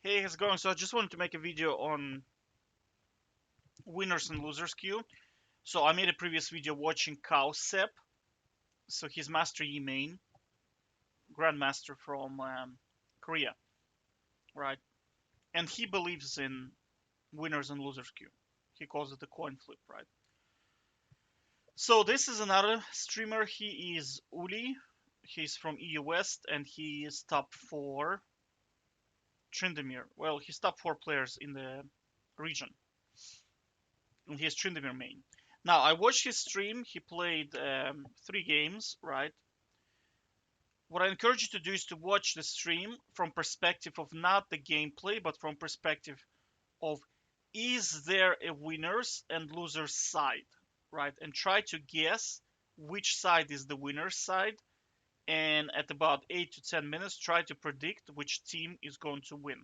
Hey, how's it going? So I just wanted to make a video on winners and losers queue. So I made a previous video watching Kao Sep. So he's Master Yi main, Grandmaster from Korea, right? And he believes in winners and losers queue. He calls it the coin flip, right? So this is another streamer. He is Uli. He's from EU West and he is top 4 Tryndamere. Well, he's top 4 players in the region. And he's Tryndamere main. Now, I watched his stream. He played 3 games, right? What I encourage you to do is to watch the stream from perspective of not the gameplay, but from perspective of is there a winners and losers side, right? And try to guess which side is the winner's side. And at about 8 to 10 minutes, try to predict which team is going to win.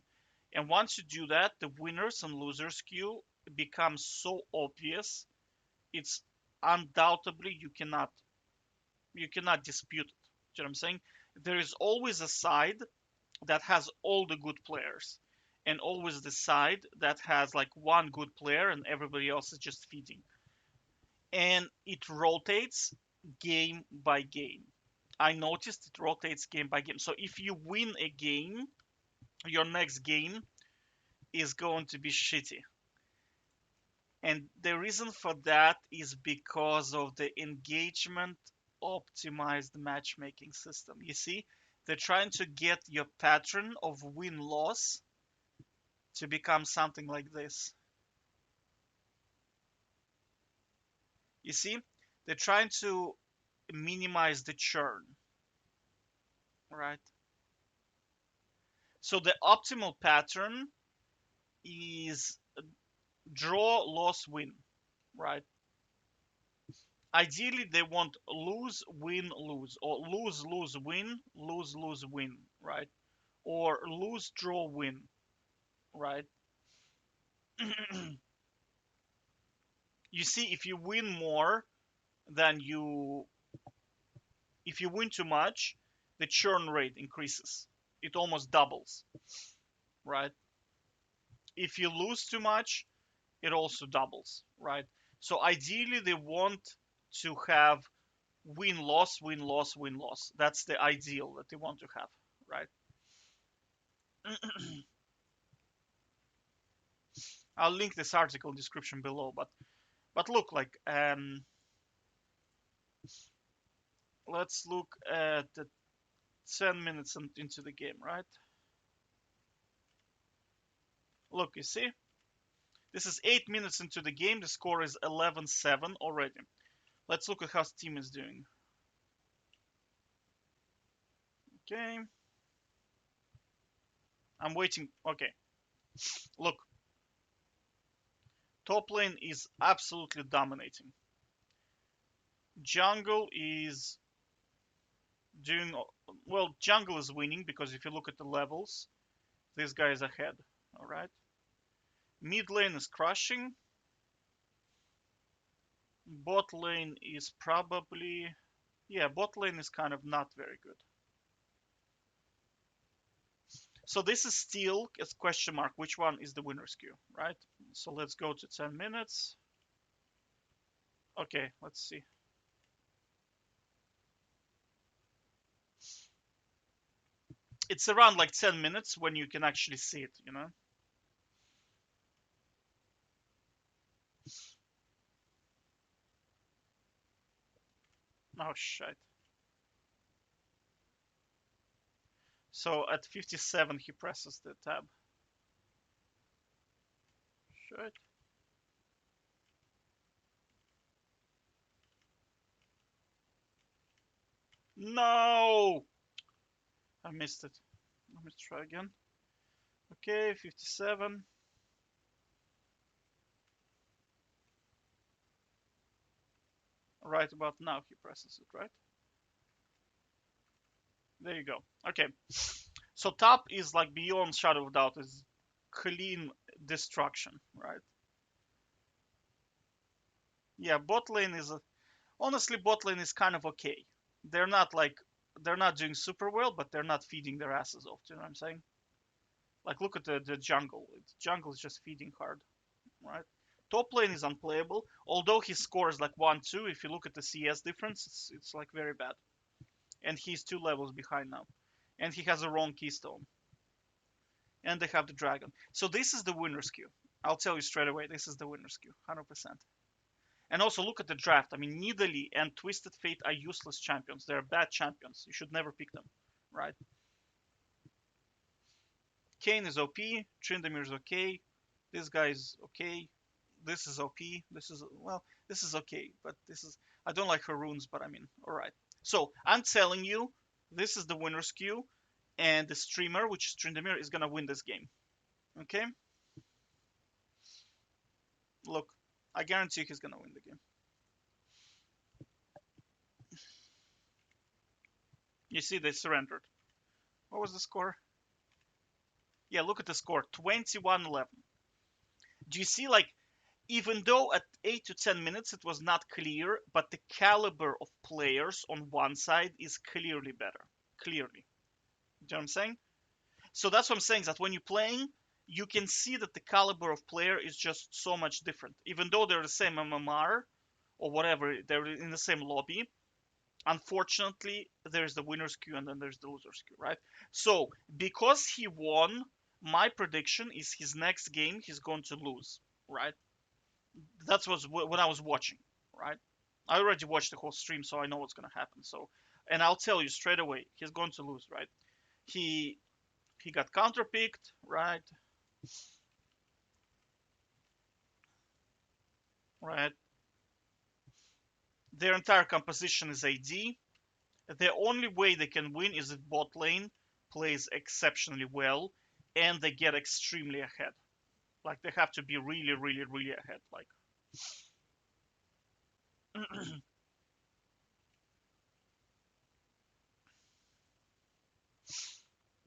And once you do that, the winners and losers queue becomes so obvious. It's undoubtedly you cannot dispute it. Do you know what I'm saying? There is always a side that has all the good players, and always the side that has like one good player and everybody else is just feeding. And it rotates game by game. I noticed it rotates game by game. So if you win a game, your next game is going to be shitty. And the reason for that is because of the engagement optimized matchmaking system. You see, they're trying to get your pattern of win loss to become something like this. You see, they're trying to minimize the churn, right? So the optimal pattern is draw, loss, win, right? Ideally, they want lose, win, lose, or lose, lose, win, lose, lose, win, right? Or lose, draw, win, right? You see, if you win more than if you win too much, the churn rate increases. It almost doubles, right? If you lose too much, it also doubles, right? So ideally, they want to have win loss, win loss, win loss. That's the ideal that they want to have, right? I'll link this article in description below, but look, like let's look at the 10 minutes into the game, right? Look, you see, this is 8 minutes into the game. The score is 11-7 already. Let's look at how Steam is doing. Okay, I'm waiting. Okay, look, top lane is absolutely dominating. Jungle is doing well. Jungle is winning because if you look at the levels, this guy is ahead. All right. Mid lane is crushing. Bot lane is probably, yeah, bot lane is kind of not very good. So this is still a question mark. Which one is the winner's queue, right? So let's go to 10 minutes. Okay, let's see. It's around like 10 minutes when you can actually see it, you know? Oh, shit. So at 57, he presses the tab. Shit. No! I missed it. Let me try again. Okay, 57. Right about now he presses it, right? There you go. Okay. So top is like beyond shadow of doubt is clean destruction, right? Yeah, bot lane is honestly bot lane is kind of okay. They're not doing super well, but they're not feeding their asses off. Do you know what I'm saying? Like look at the jungle. Jungle is just feeding hard, right? Top lane is unplayable. Although he scores like 1-2, if you look at the CS difference, it's like very bad. And he's 2 levels behind now. And he has a wrong keystone. And they have the dragon. So this is the winner's queue. I'll tell you straight away, this is the winner's queue, 100%. And also look at the draft. I mean, Nidalee and Twisted Fate are useless champions. They're bad champions. You should never pick them, right? Kayn is OP. Tryndamere is okay. This guy is okay. This is OP. This is, well, this is okay. But this is, I don't like her runes, but I mean, all right. So I'm telling you, this is the winner's queue. And the streamer, which is Tryndamere, is going to win this game. Okay? Look, I guarantee he's going to win the game. You see, they surrendered. What was the score? Yeah, look at the score, 21-11. Do you see, like, even though at 8 to 10 minutes it was not clear, but the caliber of players on one side is clearly better. Clearly. You know what I'm saying? So that's what I'm saying, that when you're playing, you can see that the caliber of player is just so much different. Even though they're the same MMR or whatever, they're in the same lobby. Unfortunately, there's the winner's queue and then there's the loser's queue, right? So because he won, my prediction is his next game he's going to lose, right? That's what I was watching, right? I already watched the whole stream, so I know what's going to happen. So, and I'll tell you straight away, he's going to lose, right? He he got counterpicked, right? Right. Their entire composition is AD. The only way they can win is if bot lane plays exceptionally well and they get extremely ahead. Like they have to be really, really, really ahead. Like,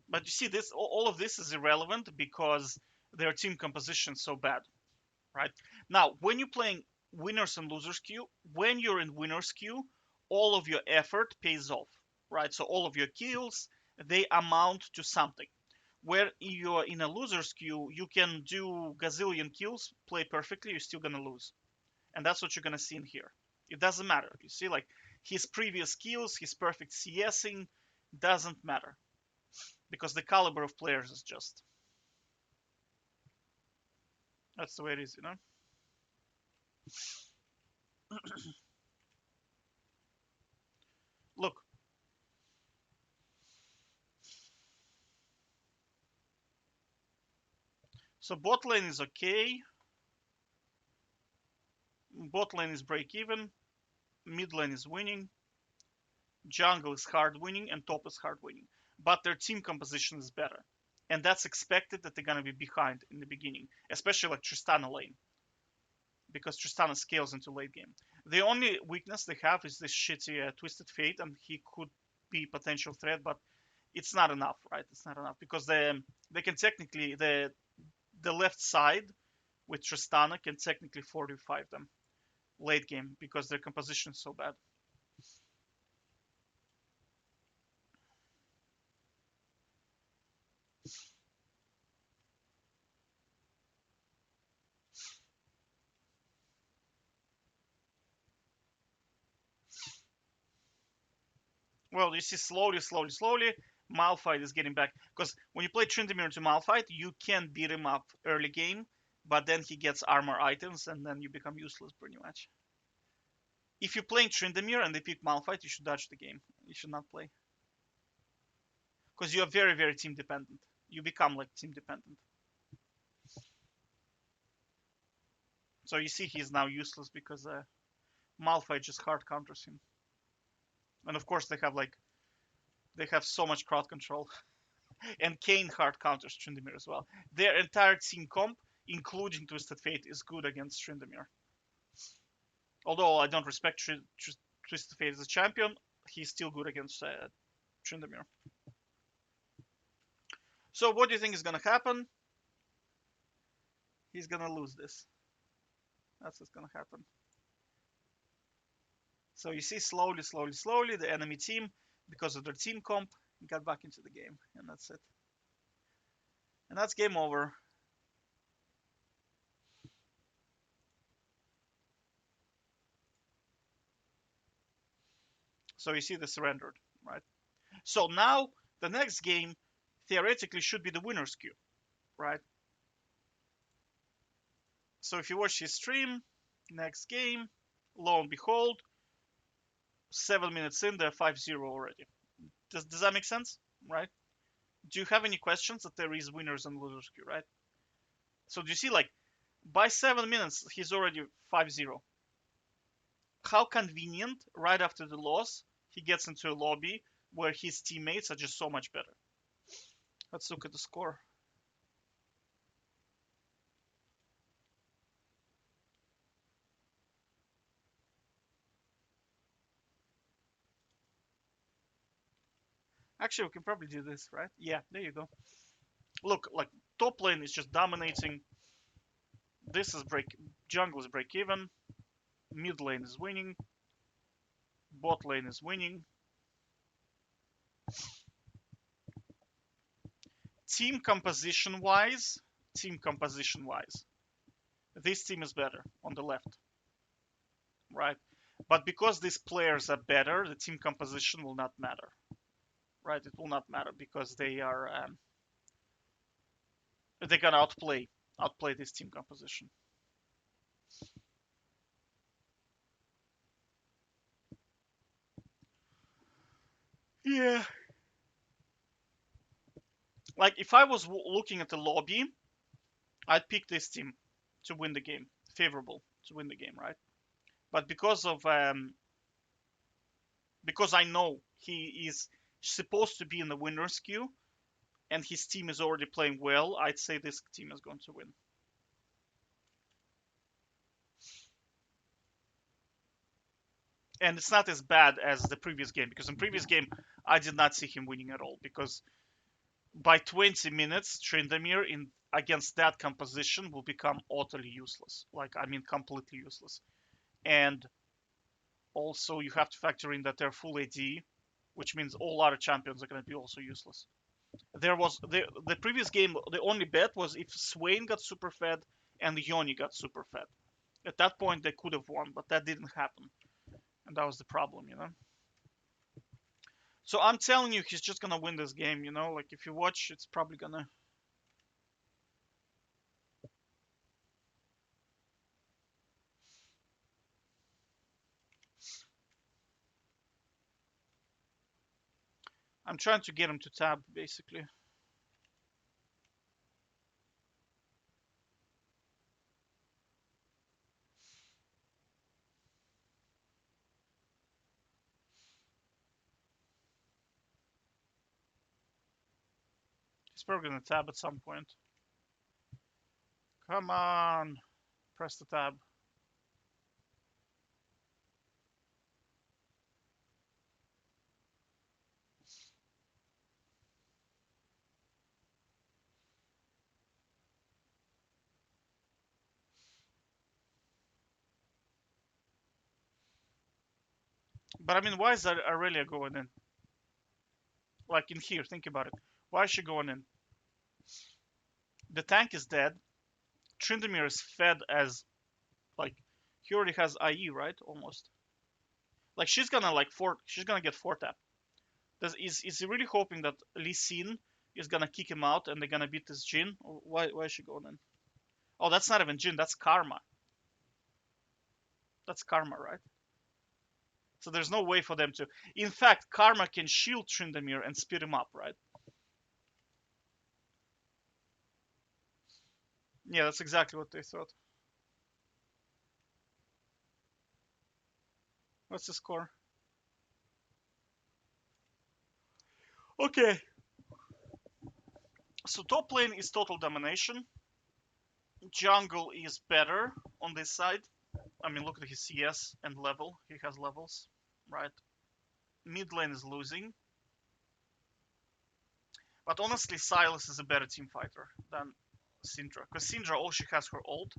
but you see, this all of this is irrelevant because their team composition is so bad, right? Now, when you're playing winners and losers queue, when you're in winners queue, all of your effort pays off, right? So all of your kills they amount to something. Where you're in a loser's queue, you can do gazillion kills, play perfectly, you're still gonna lose. And that's what you're gonna see in here. It doesn't matter. You see, like his previous skills, his perfect CSing doesn't matter because the caliber of players is just that's the way it is, you know. Look, so bot lane is okay, bot lane is break even, mid lane is winning, jungle is hard winning, and top is hard winning. But their team composition is better. And that's expected that they're gonna be behind in the beginning, especially like Tristana lane. Because Tristana scales into late game. The only weakness they have is this shitty Twisted Fate, and he could be potential threat, but it's not enough, right? It's not enough because they can technically the left side with Tristana can technically 45 them late game because their composition is so bad. Well, you see, slowly, Malphite is getting back. Because when you play Tryndamere into Malphite, you can beat him up early game, but then he gets armor items, and then you become useless pretty much. If you're playing Tryndamere and they pick Malphite, you should dodge the game. You should not play. Because you are very, very team dependent. You become like team dependent. So you see he's now useless because Malphite just hard counters him. And of course they have so much crowd control. And Kayn hard counters Tryndamere as well. Their entire team comp, including Twisted Fate, is good against Tryndamere. Although I don't respect Twisted Fate as a champion, he's still good against Tryndamere. So what do you think is gonna happen? He's gonna lose this. That's what's gonna happen. So you see, slowly, the enemy team, because of their team comp, got back into the game, and that's it. And that's game over. So you see the surrendered, right? So now the next game theoretically should be the winner's queue, right? So if you watch his stream, next game, lo and behold, 7 minutes in, they're 5-0 already. Does that make sense? Right? Do you have any questions that there is winners and losers queue, right? So do you see, like, by 7 minutes, he's already 5-0. How convenient, right after the loss, he gets into a lobby where his teammates are just so much better. Let's look at the score. Actually, we can probably do this, right? Yeah, there you go. Look, like, top lane is just dominating. This is jungle is break even. Mid lane is winning. Bot lane is winning. Team composition wise, this team is better on the left, right? But because these players are better, the team composition will not matter, right? It will not matter because they can outplay this team composition. Yeah. Like if I was looking at the lobby, I'd pick this team to win the game, favorable to win the game, right? But because I know he is supposed to be in the winner's queue and his team is already playing well, I'd say this team is going to win. And it's not as bad as the previous game because in previous game I did not see him winning at all because by 20 minutes Tryndamere in against that composition will become utterly useless. Like I mean completely useless. And also you have to factor in that they're full AD, which means all other champions are going to be also useless. There was the previous game. The only bet was if Swain got super fed and Yoni got super fed. At that point, they could have won, but that didn't happen, and that was the problem, you know. So I'm telling you, he's just gonna win this game, you know. Like if you watch, it's probably gonna. I'm trying to get him to tab, basically. He's probably gonna tab at some point. Come on, press the tab. But I mean, why is Aurelia going in? Like in here, think about it. Why is she going in? The tank is dead. Tryndamere is fed as like he already has IE, right? Almost. Like she's gonna get four tap. Is he really hoping that Lee Sin is gonna kick him out and they're gonna beat this Jin? Or why is she going in? Oh, that's not even Jin, that's Karma. That's Karma, right? So there's no way for them to. In fact, Karma can shield Tryndamere and speed him up, right? Yeah, that's exactly what they thought. What's the score? Okay. So top lane is total domination. Jungle is better on this side. I mean, look at his CS and level. He has levels, right? Mid lane is losing. But honestly, Sylas is a better team fighter than Syndra. Because Syndra, all she has her ult,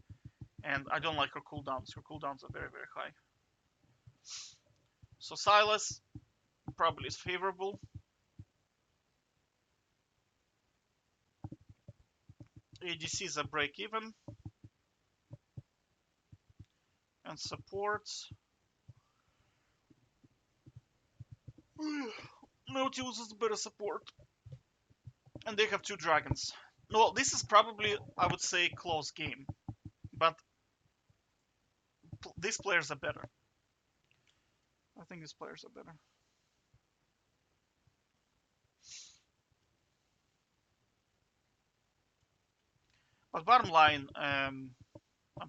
and I don't like her cooldowns. Her cooldowns are very, very high. So Sylas probably is favorable. ADCs are break even, and supports. Nautilus is better support, and they have 2 dragons. Well, this is probably, I would say, close game, but these players are better. I think these players are better. But bottom line, I'm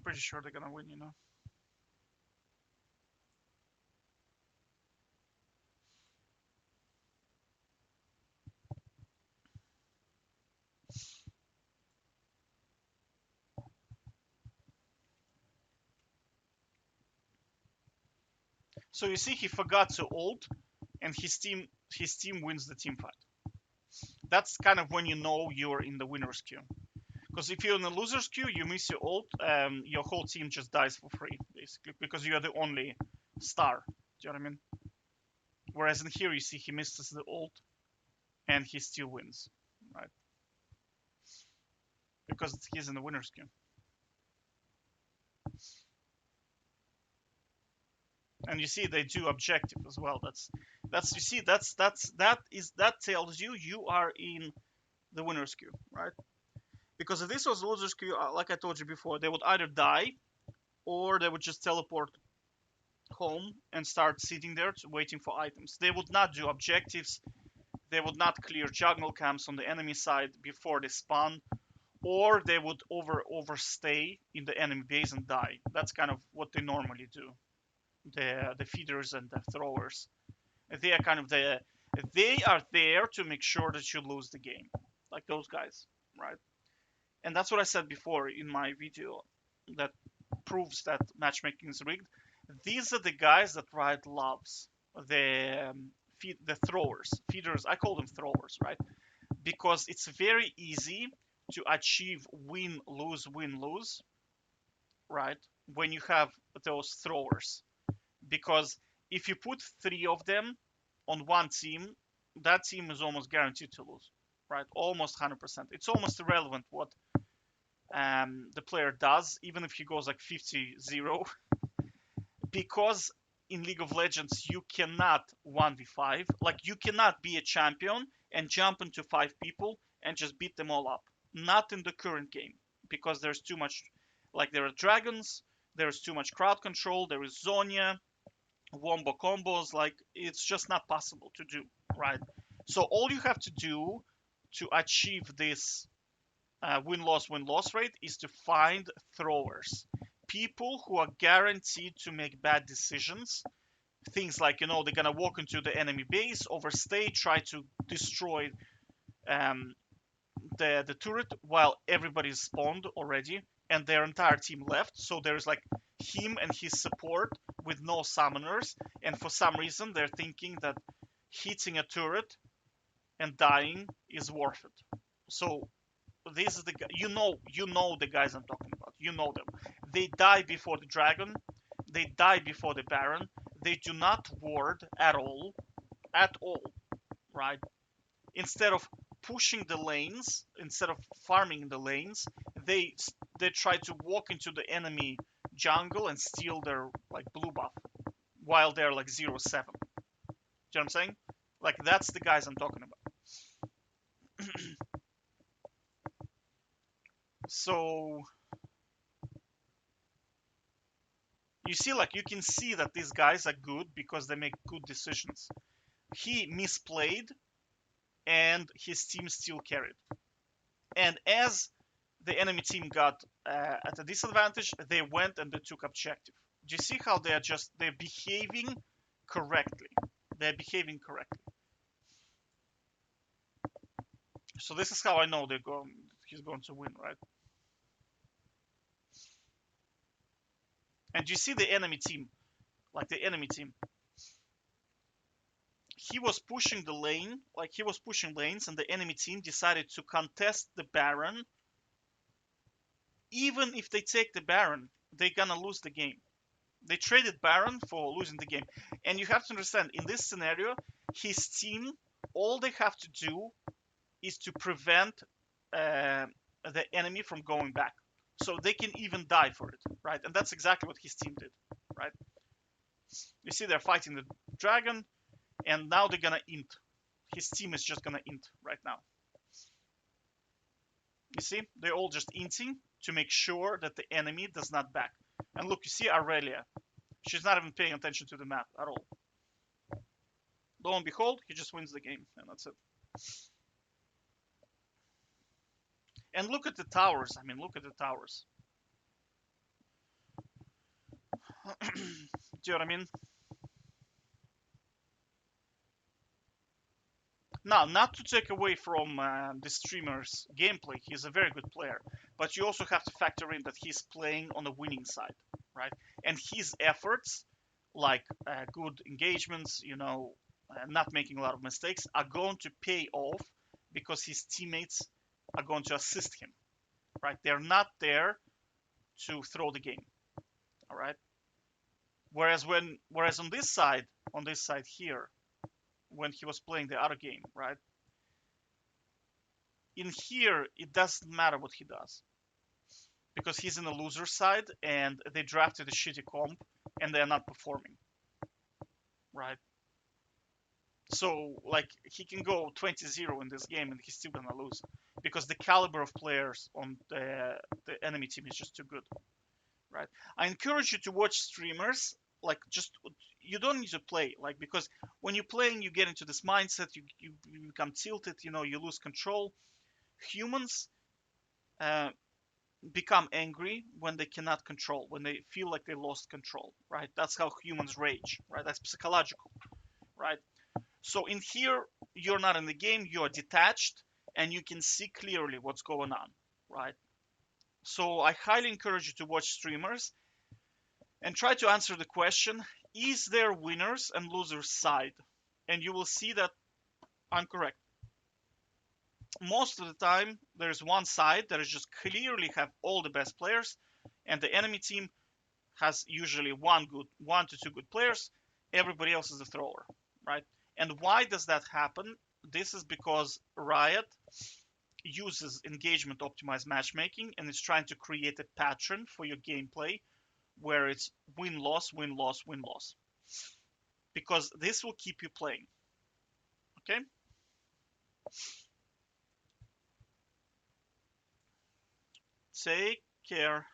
pretty sure they're gonna win, you know. So you see, he forgot to ult, and his team wins the team fight. That's kind of when you know you're in the winner's queue. Because if you're in the loser's queue, you miss your ult, your whole team just dies for free, basically, because you are the only star. Do you know what I mean? Whereas in here, you see he misses the ult, and he still wins, right? Because he's in the winner's queue. And you see they do objective as well. That tells you you are in the winner's queue, right? Because if this was loser's queue, like I told you before, they would either die or they would just teleport home and start sitting there waiting for items. They would not do objectives. They would not clear jungle camps on the enemy side before they spawn, or they would overstay in the enemy base and die. That's kind of what they normally do. The feeders and the throwers. They are kind of they are there to make sure that you lose the game, like those guys, right? And that's what I said before in my video that proves that matchmaking is rigged. These are the guys that Riot loves. The the throwers, feeders. I call them throwers, right? Because it's very easy to achieve win lose, right? When you have those throwers, because if you put 3 of them on one team, that team is almost guaranteed to lose, right? Almost 100%. It's almost irrelevant what the player does, even if he goes like 50-0, because in League of Legends you cannot 1v5. Like you cannot be a champion and jump into 5 people and just beat them all up. Not in the current game, because there's too much. Like there are dragons, there's too much crowd control, there is Zonya, wombo combos. Like it's just not possible to do, right? So all you have to do to achieve this win loss rate is to find throwers, people who are guaranteed to make bad decisions. Things like, they're gonna walk into the enemy base, overstay, try to destroy um, the turret while everybody's spawned already and their entire team left. So there's like him and his support with no summoners, and for some reason they're thinking that hitting a turret and dying is worth it. So this is you know the guys I'm talking about. You know them. They die before the dragon. They die before the baron. They do not ward at all, right? Instead of pushing the lanes, instead of farming the lanes, they they try to walk into the enemy jungle and steal their like blue buff while they're like 0-7. Do you know what I'm saying? Like that's the guys I'm talking about. So you see, like you can see that these guys are good because they make good decisions. He misplayed and his team still carried. And as the enemy team got at a disadvantage, they went and they took objective. Do you see how they're behaving correctly? They're behaving correctly. So this is how I know he's going to win, right? And you see the enemy team, like the enemy team, he was pushing the lane, like he was pushing lanes, and the enemy team decided to contest the Baron. Even if they take the Baron, they're gonna lose the game. They traded Baron for losing the game. And you have to understand, in this scenario, his team, all they have to do is to prevent the enemy from going back. So they can even die for it, right? And that's exactly what his team did, right? You see, they're fighting the dragon, and now they're gonna int. His team is just gonna int right now. You see, they're all just inting to make sure that the enemy does not back. And look, you see Aurelia. She's not even paying attention to the map at all. Lo and behold, he just wins the game, and that's it. And look at the towers. I mean, look at the towers. Do you know what I mean? Now, not to take away from the streamer's gameplay, he's a very good player, but you also have to factor in that he's playing on the winning side, right? And his efforts, like good engagements, not making a lot of mistakes, are going to pay off because his teammates are going to assist him, right? They're not there to throw the game, all right? Whereas on this side here, when he was playing the other game, right? In here, it doesn't matter what he does because he's in the loser side and they drafted a shitty comp and they're not performing, right? So, like, he can go 20-0 in this game and he's still gonna lose because the caliber of players on the enemy team is just too good, right? I encourage you to watch streamers. Like, just you don't need to play, like, because when you're playing, you get into this mindset, you become tilted, you lose control. Humans uh, become angry when they cannot control, when they feel like they lost control, right? That's how humans rage, right? That's psychological, right? So in here, you're not in the game, you're detached, and you can see clearly what's going on, right? So I highly encourage you to watch streamers and try to answer the question, is there winners and losers side? And you will see that I'm correct. Most of the time, there's one side that is just clearly have all the best players, and the enemy team has usually one to two good players. Everybody else is a thrower, right? And why does that happen? This is because Riot uses engagement optimized matchmaking and is trying to create a pattern for your gameplay where it's win loss win loss win loss, because this will keep you playing. Okay, take care.